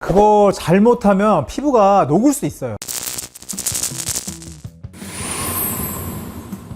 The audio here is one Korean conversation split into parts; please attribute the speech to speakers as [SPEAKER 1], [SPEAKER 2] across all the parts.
[SPEAKER 1] 그거 잘못하면 피부가 녹을 수 있어요.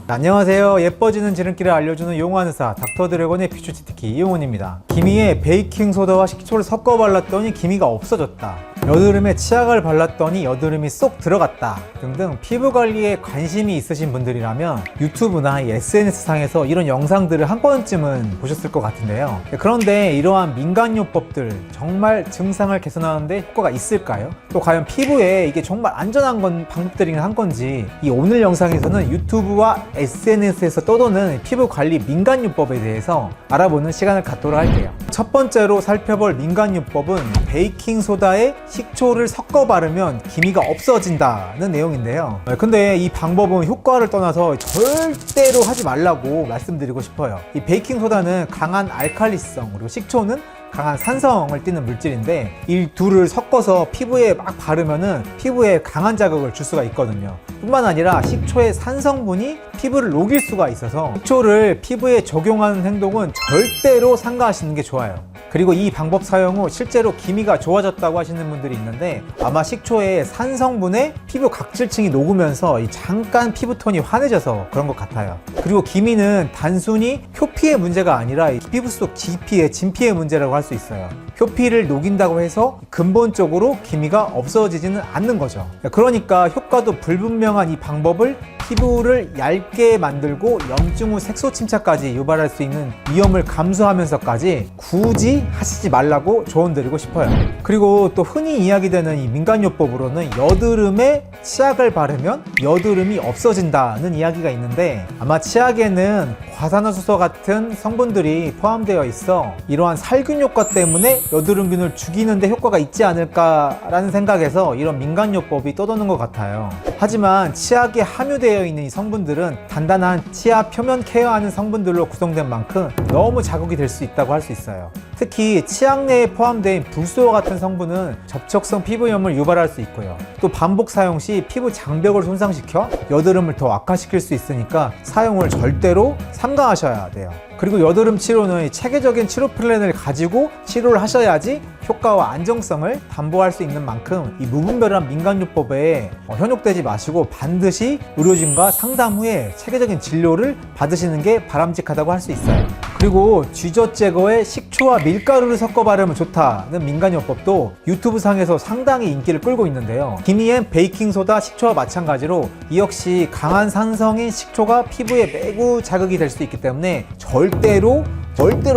[SPEAKER 1] 안녕하세요. 예뻐지는 지름길을 알려주는 용화의사 닥터드래곤의 퓨처치트키 이용훈입니다. 기미에 베이킹소다와 식초를 섞어 발랐더니 기미가 없어졌다, 여드름에 치약을 발랐더니 여드름이 쏙 들어갔다 등등 피부 관리에 관심이 있으신 분들이라면 유튜브나 SNS상에서 이런 영상들을 한 번쯤은 보셨을 것 같은데요. 그런데 이러한 민간요법들 정말 증상을 개선하는데 효과가 있을까요? 또 과연 피부에 이게 정말 안전한 방법들이긴 한 건지, 이 오늘 영상에서는 유튜브와 SNS에서 떠도는 피부 관리 민간요법에 대해서 알아보는 시간을 갖도록 할게요. 첫 번째로 살펴볼 민간요법은 베이킹소다에 식초를 섞어 바르면 기미가 없어진다는 내용인데요. 근데 이 방법은 효과를 떠나서 절대로 하지 말라고 말씀드리고 싶어요. 이 베이킹소다는 강한 알칼리성, 그리고 식초는 강한 산성을 띠는 물질인데, 이 둘을 섞어서 피부에 막 바르면은 피부에 강한 자극을 줄 수가 있거든요. 뿐만 아니라 식초의 산성분이 피부를 녹일 수가 있어서 식초를 피부에 적용하는 행동은 절대로 삼가하시는 게 좋아요. 그리고 이 방법 사용 후 실제로 기미가 좋아졌다고 하시는 분들이 있는데, 아마 식초의 산성분에 피부 각질층이 녹으면서 잠깐 피부톤이 환해져서 그런 것 같아요. 그리고 기미는 단순히 표피의 문제가 아니라 피부 속 기피의 진피의 문제라고 할 수 있어요. 표피를 녹인다고 해서 근본적으로 기미가 없어지지는 않는 거죠. 그러니까 효과도 불분명한 이 방법을 피부를 얇게 만들고 염증 후 색소 침착까지 유발할 수 있는 위험을 감수하면서까지 굳이 하시지 말라고 조언드리고 싶어요. 그리고 또 흔히 이야기되는 이 민간요법으로는 여드름에 치약을 바르면 여드름이 없어진다는 이야기가 있는데, 아마 치약에는 과산화수소 같은 성분들이 포함되어 있어 이러한 살균 효과 때문에 여드름균을 죽이는 데 효과가 있지 않을까라는 생각에서 이런 민간요법이 떠도는 것 같아요. 하지만 치약에 함유되어 있는 이 성분들은 단단한 치아 표면 케어하는 성분들로 구성된 만큼 너무 자극이 될 수 있다고 할 수 있어요. 특히 치약 내에 포함된 불소와 같은 성분은 접촉성 피부염을 유발할 수 있고요. 또 반복 사용 시 피부 장벽을 손상시켜 여드름을 더 악화시킬 수 있으니까 사용을 절대로 삼가하셔야 돼요. 그리고 여드름 치료는 체계적인 치료 플랜을 가지고 치료를 하셔야지 효과와 안정성을 담보할 수 있는 만큼 이 무분별한 민간요법에 현혹되지 마시고 반드시 의료진과 상담 후에 체계적인 진료를 받으시는 게 바람직하다고 할 수 있어요. 그리고 쥐젖 제거에 식초와 밀가루를 섞어 바르면 좋다는 민간요법도 유튜브 상에서 상당히 인기를 끌고 있는데요. 기미엔 베이킹소다, 식초와 마찬가지로 이 역시 강한 산성인 식초가 피부에 매우 자극이 될 수 있기 때문에 절대로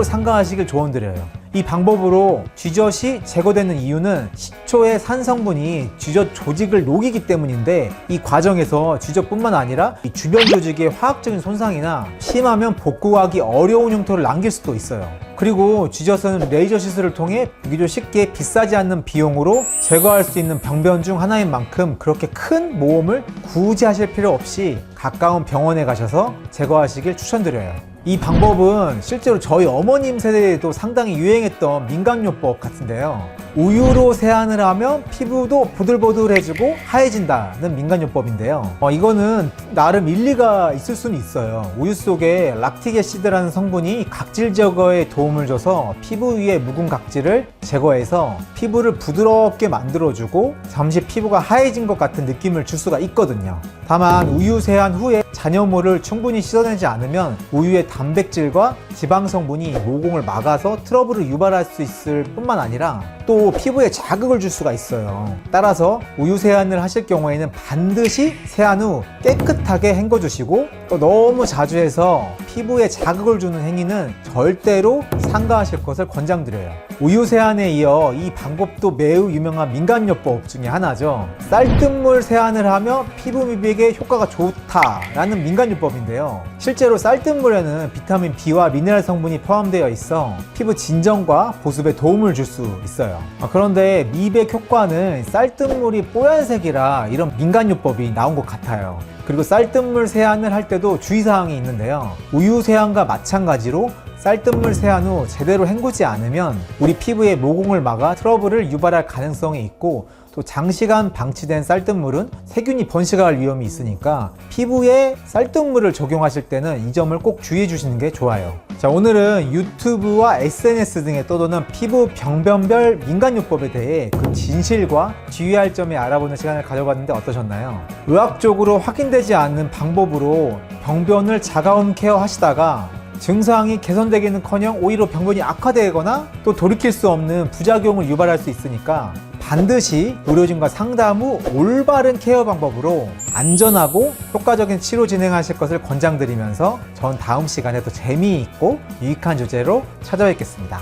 [SPEAKER 1] 삼가하시길 조언드려요. 이 방법으로 쥐젖이 제거되는 이유는 식초의 산성분이 쥐젖 조직을 녹이기 때문인데, 이 과정에서 쥐젖뿐만 아니라 이 주변 조직의 화학적인 손상이나 심하면 복구하기 어려운 흉터를 남길 수도 있어요. 그리고 쥐젖은 레이저 시술을 통해 비교적 쉽게 비싸지 않는 비용으로 제거할 수 있는 병변 중 하나인 만큼 그렇게 큰 모험을 굳이 하실 필요 없이 가까운 병원에 가셔서 제거하시길 추천드려요. 이 방법은 실제로 저희 어머님 세대에도 상당히 유행했던 민간요법 같은데요. 우유로 세안을 하면 피부도 보들보들해지고 하얘진다는 민간요법인데요. 이거는 나름 일리가 있을 수는 있어요. 우유 속에 락틱애시드라는 성분이 각질 제거에 도움을 줘서 피부 위의 묵은 각질을 제거해서 피부를 부드럽게 만들어주고 잠시 피부가 하얘진 것 같은 느낌을 줄 수가 있거든요. 다만 우유 세안 후에 잔여물을 충분히 씻어내지 않으면 우유의 단백질과 지방 성분이 모공을 막아서 트러블을 유발할 수 있을 뿐만 아니라 또 피부에 자극을 줄 수가 있어요. 따라서 우유 세안을 하실 경우에는 반드시 세안 후 깨끗하게 헹궈주시고, 또 너무 자주 해서 피부에 자극을 주는 행위는 절대로 삼가하실 것을 권장드려요. 우유 세안에 이어 이 방법도 매우 유명한 민간요법 중에 하나죠. 쌀뜨물 세안을 하며 피부 미백에 효과가 좋다라는 민간요법인데요. 실제로 쌀뜨물에는 비타민 B와 미네랄 성분이 포함되어 있어 피부 진정과 보습에 도움을 줄 수 있어요. 그런데 미백 효과는 쌀뜨물이 뽀얀색이라 이런 민간요법이 나온 것 같아요. 그리고 쌀뜨물 세안을 할 때도 주의사항이 있는데요. 우유 세안과 마찬가지로 쌀뜨물 세안 후 제대로 헹구지 않으면 우리 피부에 모공을 막아 트러블을 유발할 가능성이 있고, 또 장시간 방치된 쌀뜨물은 세균이 번식할 위험이 있으니까 피부에 쌀뜨물을 적용하실 때는 이 점을 꼭 주의해 주시는 게 좋아요. 자, 오늘은 유튜브와 SNS 등에 떠도는 피부 병변별 민간요법에 대해 그 진실과 주의할 점을 알아보는 시간을 가져봤는데 어떠셨나요? 의학적으로 확인되지 않는 방법으로 병변을 자가용 케어 하시다가 증상이 개선되기는커녕 오히려 병변이 악화되거나 또 돌이킬 수 없는 부작용을 유발할 수 있으니까 반드시 의료진과 상담 후 올바른 케어 방법으로 안전하고 효과적인 치료 진행하실 것을 권장드리면서 전 다음 시간에 또 재미있고 유익한 주제로 찾아뵙겠습니다.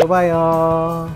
[SPEAKER 1] 또 봐요.